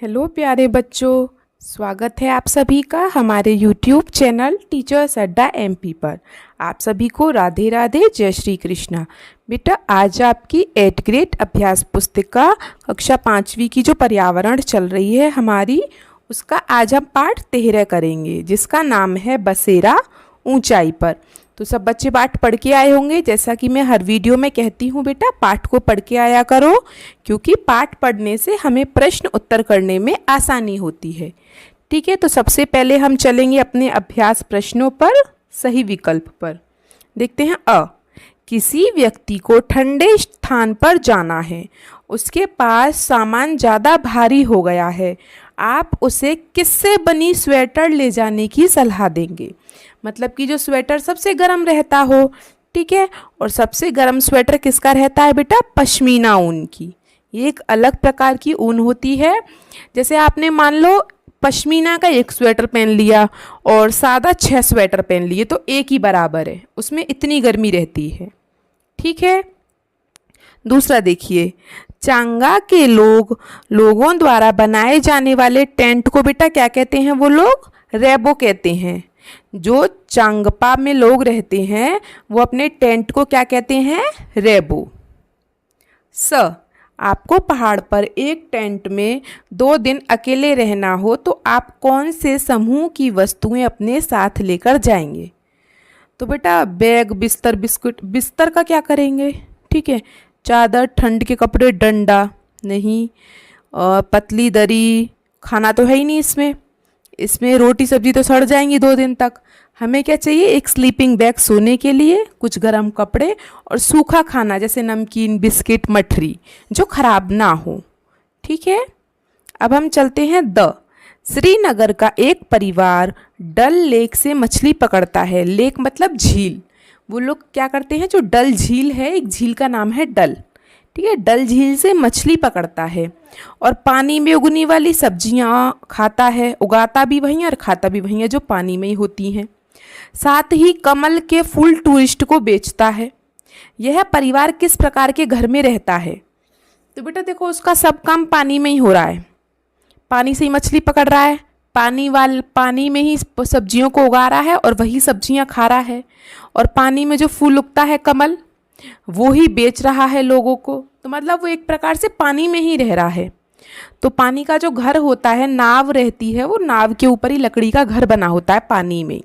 Hello प्यारे बच्चों, स्वागत है आप सभी का हमारे YouTube चैनल टीचर्स अड्डा MP पर। आप सभी को राधे राधे, जय श्री कृष्णा। बेटा, आज आपकी 8th ग्रेड अभ्यास पुस्तिका कक्षा 5वीं की जो पर्यावरण चल रही है हमारी, उसका आज हम पाठ 13 करेंगे, जिसका नाम है बसेरा ऊंचाई पर। तो सब बच्चे पाठ पढ़ के आए होंगे। जैसा कि मैं हर वीडियो में कहती हूँ, बेटा पाठ को पढ़ के आया करो, क्योंकि पाठ पढ़ने से हमें प्रश्न उत्तर करने में आसानी होती है। ठीक है, तो सबसे पहले हम चलेंगे अपने अभ्यास प्रश्नों पर, सही विकल्प पर। देखते हैं अ, किसी व्यक्ति को ठंडे स्थान पर जाना है, उसके पास सामान ज़्यादा भारी हो गया है, आप उसे किससे बनी स्वेटर ले जाने की सलाह देंगे। मतलब कि जो स्वेटर सबसे गर्म रहता हो, ठीक है, और सबसे गर्म स्वेटर किसका रहता है बेटा? पश्मीना ऊन की। ये एक अलग प्रकार की ऊन होती है। जैसे आपने मान लो पश्मीना का एक स्वेटर पहन लिया और सादा 6 स्वेटर पहन लिए, तो एक ही बराबर है, उसमें इतनी गर्मी रहती है। ठीक है, दूसरा देखिए, चांगा के लोगों द्वारा बनाए जाने वाले टेंट को बेटा क्या कहते हैं? वो लोग रेबो कहते हैं। जो चांगपा में लोग रहते हैं वो अपने टेंट को क्या कहते हैं? रेबो। स, आपको पहाड़ पर एक टेंट में 2 दिन अकेले रहना हो तो आप कौन से समूह की वस्तुएं अपने साथ लेकर जाएंगे? तो बेटा बैग, बिस्तर, बिस्कुट। बिस्तर का क्या करेंगे? ठीक है, चादर, ठंड के कपड़े, डंडा नहीं, पतली दरी। खाना तो है ही नहीं इसमें रोटी सब्जी तो सड़ जाएंगी 2 दिन तक। हमें क्या चाहिए? एक स्लीपिंग बैग सोने के लिए, कुछ गर्म कपड़े और सूखा खाना जैसे नमकीन, बिस्किट, मठरी, जो खराब ना हो। ठीक है, अब हम चलते हैं द। श्रीनगर का एक परिवार डल लेक से मछली पकड़ता है। लेक मतलब झील। वो लोग क्या करते हैं? जो डल झील है, एक झील का नाम है डल। ठीक है, डल झील से मछली पकड़ता है और पानी में उगने वाली सब्जियां खाता है। उगाता भी वहीं और खाता भी वहीं है, जो पानी में ही होती हैं। साथ ही कमल के फूल टूरिस्ट को बेचता है। यह परिवार किस प्रकार के घर में रहता है? तो बेटा देखो, उसका सब काम पानी में ही हो रहा है। पानी से ही मछली पकड़ रहा है, पानी में ही सब्जियों को उगा रहा है और वही सब्जियां खा रहा है, और पानी में जो फूल उगता है कमल, वो ही बेच रहा है लोगों को। तो मतलब वो एक प्रकार से पानी में ही रह रहा है। तो पानी का जो घर होता है, नाव रहती है, वो नाव के ऊपर ही लकड़ी का घर बना होता है पानी में।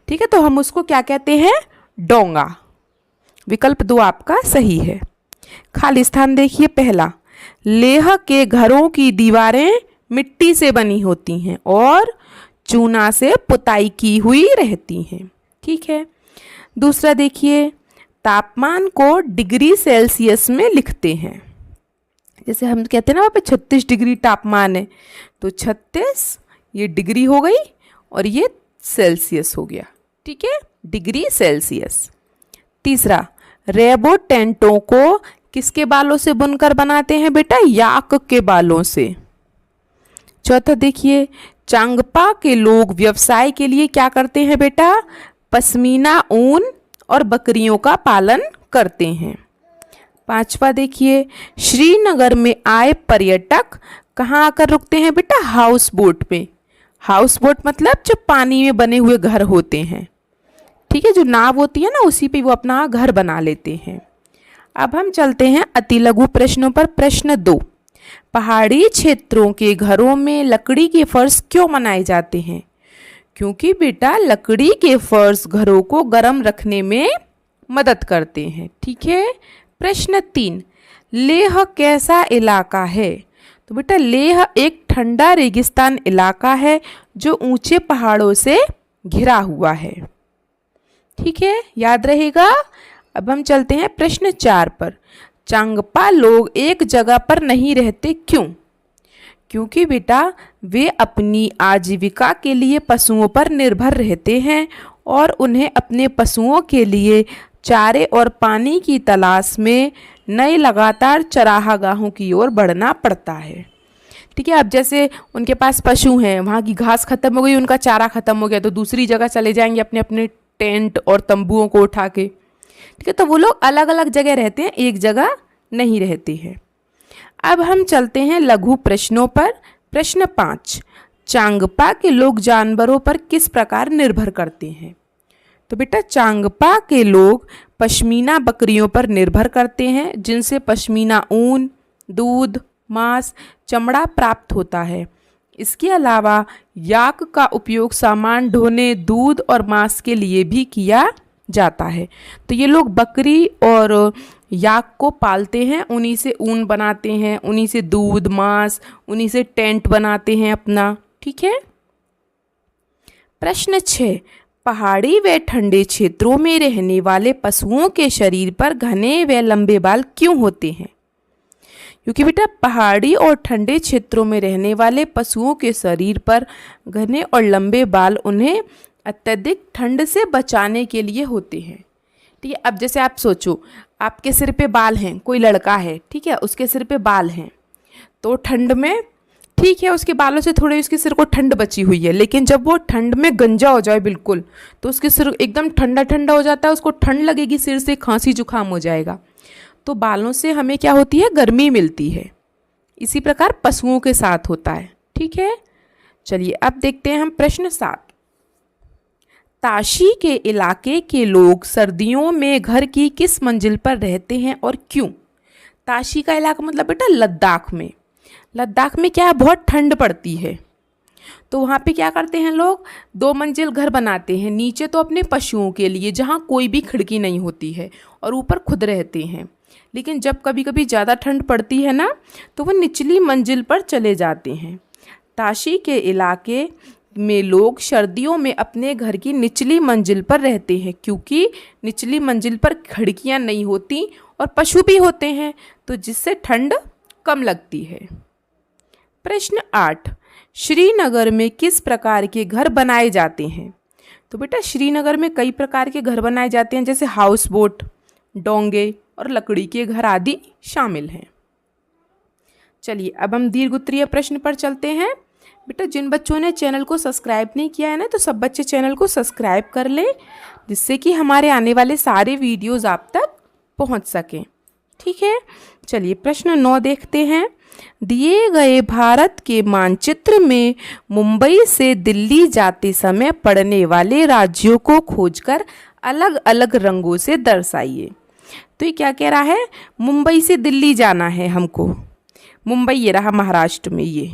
ठीक है, तो हम उसको क्या कहते हैं? डोंगा। विकल्प 2 आपका सही है। खाली स्थान देखिए, पहला, लेह के घरों की दीवारें मिट्टी से बनी होती हैं और चूना से पुताई की हुई रहती हैं। ठीक है, दूसरा देखिए, तापमान को डिग्री सेल्सियस में लिखते हैं। जैसे हम कहते हैं ना, वहाँ पे 36 डिग्री तापमान है, तो 36 ये डिग्री हो गई और ये सेल्सियस हो गया। ठीक है, डिग्री सेल्सियस। तीसरा, रेबो टेंटों को किसके बालों से बुनकर बनाते हैं बेटा? याक के बालों से। चौथा देखिए, चांगपा के लोग व्यवसाय के लिए क्या करते हैं बेटा? पश्मीना ऊन और बकरियों का पालन करते हैं। पांचवा देखिए, श्रीनगर में आए पर्यटक कहाँ आकर रुकते हैं बेटा? हाउस बोट में। हाउस बोट मतलब जो पानी में बने हुए घर होते हैं। ठीक है, जो नाव होती है ना, उसी पे वो अपना घर बना लेते हैं। अब हम चलते हैं अति लघु प्रश्नों पर। प्रश्न 2, पहाड़ी क्षेत्रों के घरों में लकड़ी के फर्श क्यों बनाए जाते हैं? क्योंकि बेटा लकड़ी के फर्श घरों को गर्म रखने में मदद करते हैं। ठीक है, प्रश्न 3, लेह कैसा इलाका है? तो बेटा लेह एक ठंडा रेगिस्तान इलाका है जो ऊंचे पहाड़ों से घिरा हुआ है। ठीक है, याद रहेगा। अब हम चलते हैं प्रश्न 4 पर। चांगपा लोग एक जगह पर नहीं रहते, क्यों? क्योंकि बेटा वे अपनी आजीविका के लिए पशुओं पर निर्भर रहते हैं और उन्हें अपने पशुओं के लिए चारे और पानी की तलाश में नए लगातार चरागाहों की ओर बढ़ना पड़ता है। ठीक है, अब जैसे उनके पास पशु हैं, वहाँ की घास खत्म हो गई, उनका चारा खत्म हो गया, तो दूसरी जगह चले जाएंगे अपने अपने टेंट और तंबुओं को उठा के। ठीक है, तो वो लोग अलग अलग जगह रहते हैं, एक जगह नहीं रहते हैं। अब हम चलते हैं लघु प्रश्नों पर। प्रश्न 5, चांगपा के लोग जानवरों पर किस प्रकार निर्भर करते हैं? तो बेटा चांगपा के लोग पश्मीना बकरियों पर निर्भर करते हैं, जिनसे पश्मीना ऊन, दूध, मांस, चमड़ा प्राप्त होता है। इसके अलावा याक का उपयोग सामान ढोने, दूध और मांस के लिए भी किया जाता है। तो ये लोग बकरी और याक को पालते हैं, उन्हीं से ऊन बनाते हैं, उन्हीं से दूध, मांस, उन्हीं से टेंट बनाते हैं अपना। ठीक है। प्रश्न 6, पहाड़ी व ठंडे क्षेत्रों में रहने वाले पशुओं के शरीर पर घने व लंबे बाल क्यों होते हैं? क्योंकि बेटा पहाड़ी और ठंडे क्षेत्रों में रहने वाले पशुओं के शरीर पर घने और लंबे बाल उन्हें अत्यधिक ठंड से बचाने के लिए होते हैं। ठीक है। अब जैसे आप सोचो, आपके सिर पे बाल हैं, कोई लड़का है, ठीक है, उसके सिर पे बाल हैं, तो ठंड में ठीक है उसके बालों से थोड़ी उसके सिर को ठंड बची हुई है, लेकिन जब वो ठंड में गंजा हो जाए बिल्कुल, तो उसके सिर एकदम ठंडा ठंडा हो जाता है, उसको ठंड लगेगी, सिर से खांसी जुकाम हो जाएगा। तो बालों से हमें क्या होती है? गर्मी मिलती है। इसी प्रकार पशुओं के साथ होता है। ठीक है। चलिए अब देखते हैं हम प्रश्न 7, ताशी के इलाके के लोग सर्दियों में घर की किस मंजिल पर रहते हैं और क्यों? ताशी का इलाका मतलब बेटा लद्दाख में। लद्दाख में क्या है? बहुत ठंड पड़ती है, तो वहाँ पे क्या करते हैं लोग? 2 मंजिल घर बनाते हैं, नीचे तो अपने पशुओं के लिए जहाँ कोई भी खिड़की नहीं होती है, और ऊपर खुद रहते हैं। लेकिन जब कभी कभी ज़्यादा ठंड पड़ती है ना, तो वो निचली मंजिल पर चले जाते हैं। ताशी के इलाके में लोग सर्दियों में अपने घर की निचली मंजिल पर रहते हैं, क्योंकि निचली मंजिल पर खिड़कियां नहीं होती और पशु भी होते हैं, तो जिससे ठंड कम लगती है। प्रश्न 8, श्रीनगर में किस प्रकार के घर बनाए जाते हैं? तो बेटा श्रीनगर में कई प्रकार के घर बनाए जाते हैं, जैसे हाउस बोट, डोंगे और लकड़ी के घर आदि शामिल हैं। चलिए अब हम दीर्घ उत्तरीय प्रश्न पर चलते हैं। बेटा जिन बच्चों ने चैनल को सब्सक्राइब नहीं किया है ना, तो सब बच्चे चैनल को सब्सक्राइब कर लें, जिससे कि हमारे आने वाले सारे वीडियोस आप तक पहुंच सकें। ठीक है। चलिए प्रश्न 9 देखते हैं। दिए गए भारत के मानचित्र में मुंबई से दिल्ली जाते समय पड़ने वाले राज्यों को खोजकर अलग अलग रंगों से दर्शाइए। तो ये क्या कह रहा है? मुंबई से दिल्ली जाना है हमको। मुंबई ये रहा महाराष्ट्र में, ये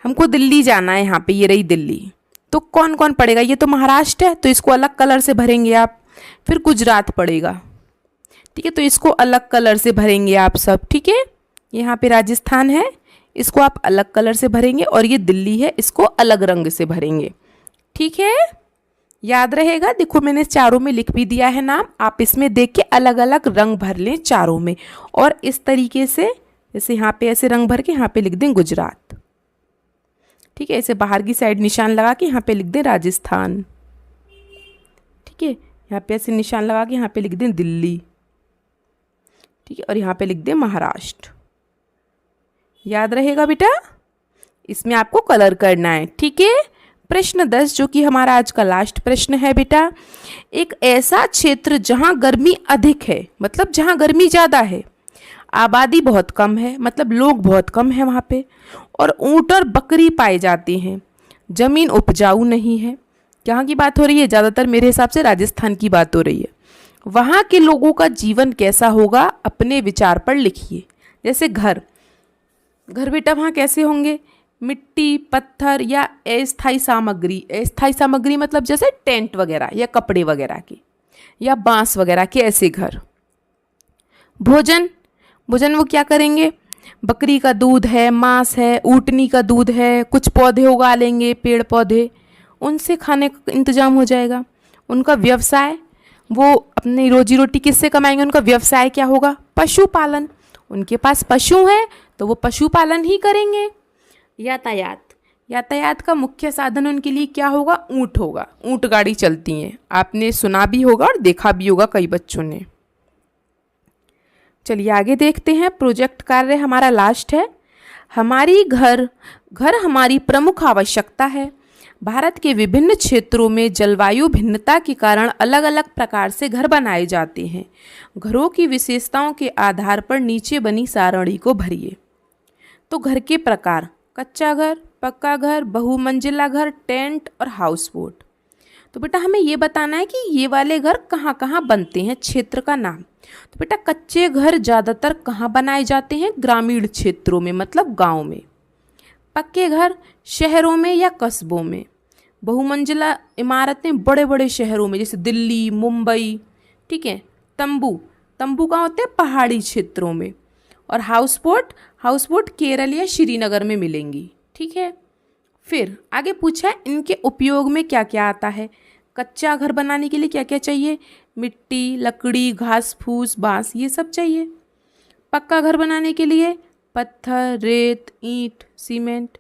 हमको दिल्ली जाना है, यहाँ पे ये रही दिल्ली। तो कौन कौन पड़ेगा? ये तो महाराष्ट्र है, तो इसको अलग कलर से भरेंगे आप। फिर गुजरात पड़ेगा, ठीक है, तो इसको अलग कलर से भरेंगे आप सब। ठीक है। यहाँ पे राजस्थान है, इसको आप अलग कलर से भरेंगे, और ये दिल्ली है, इसको अलग रंग से भरेंगे। ठीक है, याद रहेगा। देखो मैंने चारों में लिख भी दिया है नाम, आप इसमें देख के अलग अलग रंग भर लें चारों में, और इस तरीके से जैसे यहाँ पे ऐसे रंग भर के यहाँ पे लिख दें गुजरात। ठीक है, ऐसे बाहर की साइड निशान लगा के यहाँ पे लिख दें राजस्थान। ठीक है, यहाँ पे ऐसे निशान लगा के यहाँ पे लिख दें दिल्ली। ठीक है, और यहाँ पे लिख दें महाराष्ट्र। याद रहेगा बेटा, इसमें आपको कलर करना है। ठीक है। प्रश्न 10 जो कि हमारा आज का लास्ट प्रश्न है बेटा, एक ऐसा क्षेत्र जहाँ गर्मी अधिक है, मतलब जहाँ गर्मी ज़्यादा है, आबादी बहुत कम है, मतलब लोग बहुत कम है वहाँ पे, और ऊँट और बकरी पाए जाते हैं, ज़मीन उपजाऊ नहीं है। यहाँ की बात हो रही है, ज़्यादातर मेरे हिसाब से राजस्थान की बात हो रही है। वहाँ के लोगों का जीवन कैसा होगा, अपने विचार पर लिखिए। जैसे घर बेटा वहाँ कैसे होंगे? मिट्टी, पत्थर या अस्थायी सामग्री। अस्थायी सामग्री मतलब जैसे टेंट वगैरह या कपड़े वगैरह के, या बांस वगैरह के ऐसे घर। भोजन वो क्या करेंगे? बकरी का दूध है, मांस है, ऊँटनी का दूध है, कुछ पौधे उगा लेंगे, पेड़ पौधे, उनसे खाने का इंतजाम हो जाएगा। उनका व्यवसाय, वो अपनी रोजी रोटी किससे कमाएंगे? उनका व्यवसाय क्या होगा? पशुपालन। उनके पास पशु हैं तो वो पशुपालन ही करेंगे। यातायात का मुख्य साधन उनके लिए क्या होगा? ऊँट होगा, ऊँट गाड़ी चलती हैं, आपने सुना भी होगा और देखा भी होगा कई बच्चों ने। चलिए आगे देखते हैं। प्रोजेक्ट कार्य हमारा लास्ट है। घर हमारी प्रमुख आवश्यकता है। भारत के विभिन्न क्षेत्रों में जलवायु भिन्नता के कारण अलग अलग प्रकार से घर बनाए जाते हैं। घरों की विशेषताओं के आधार पर नीचे बनी सारणी को भरिए। तो घर के प्रकार कच्चा घर, पक्का घर, बहुमंजिला घर, टेंट और हाउस बोट। तो बेटा हमें ये बताना है कि ये वाले घर कहाँ कहाँ बनते हैं, क्षेत्र का नाम। तो बेटा कच्चे घर ज़्यादातर कहाँ बनाए जाते हैं, ग्रामीण क्षेत्रों में, मतलब गाँव में। पक्के घर शहरों में या कस्बों में। बहुमंजिला इमारतें बड़े बड़े शहरों में, जैसे दिल्ली, मुंबई। ठीक है। तंबू, तंबू कहाँ होते हैं, पहाड़ी क्षेत्रों में। और हाउस बोट केरल या श्रीनगर में मिलेंगी। ठीक है। फिर आगे पूछा है इनके उपयोग में क्या क्या आता है। कच्चा घर बनाने के लिए क्या क्या चाहिए, मिट्टी, लकड़ी, घास फूस, बांस, ये सब चाहिए। पक्का घर बनाने के लिए पत्थर, रेत, ईंट, सीमेंट।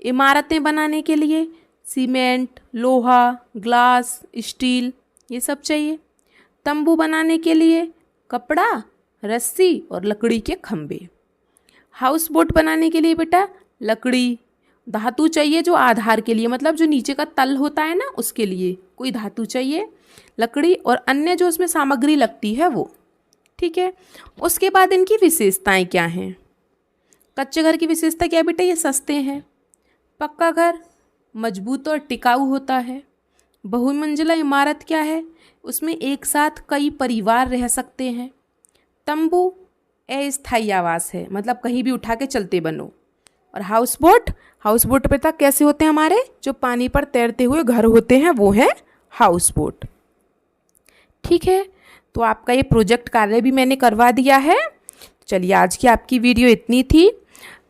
इमारतें बनाने के लिए सीमेंट, लोहा, ग्लास, स्टील, ये सब चाहिए। तंबू बनाने के लिए कपड़ा, रस्सी और लकड़ी के खंभे। हाउस बोट बनाने के लिए बेटा लकड़ी, धातु चाहिए जो आधार के लिए, मतलब जो नीचे का तल होता है ना, उसके लिए कोई धातु चाहिए, लकड़ी और अन्य जो उसमें सामग्री लगती है वो। ठीक है। उसके बाद इनकी विशेषताएं क्या हैं। कच्चे घर की विशेषता क्या है बेटा, ये सस्ते हैं। पक्का घर मजबूत और टिकाऊ होता है। बहुमंजिला इमारत क्या है, उसमें एक साथ कई परिवार रह सकते हैं। तंबू अस्थायी आवास है, मतलब कहीं भी उठा के चलते बनो। और हाउस बोट पता कैसे होते हैं, हमारे जो पानी पर तैरते हुए घर होते हैं वो है हाउस बोट। ठीक है। तो आपका ये प्रोजेक्ट कार्य भी मैंने करवा दिया है। चलिए आज की आपकी वीडियो इतनी थी।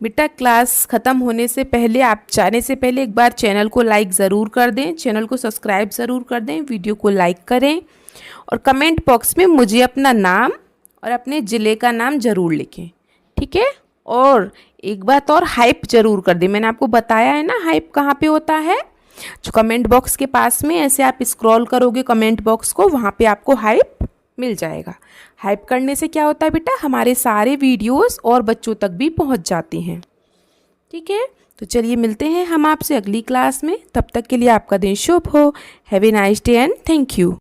बेटा क्लास ख़त्म होने से पहले, आप जाने से पहले एक बार चैनल को लाइक ज़रूर कर दें, चैनल को सब्सक्राइब ज़रूर कर दें, वीडियो को लाइक करें और कमेंट बॉक्स में मुझे अपना नाम और अपने ज़िले का नाम ज़रूर लिखें। ठीक है। और एक बात और, हाइप ज़रूर कर दें। मैंने आपको बताया है ना हाइप कहाँ पे होता है, जो कमेंट बॉक्स के पास में ऐसे आप स्क्रॉल करोगे कमेंट बॉक्स को, वहाँ पे आपको हाइप मिल जाएगा। हाइप करने से क्या होता है बेटा, हमारे सारे वीडियोस और बच्चों तक भी पहुँच जाते हैं। ठीक है। तो चलिए मिलते हैं हम आपसे अगली क्लास में। तब तक के लिए आपका दिन शुभ हो। Have a nice day and thank you.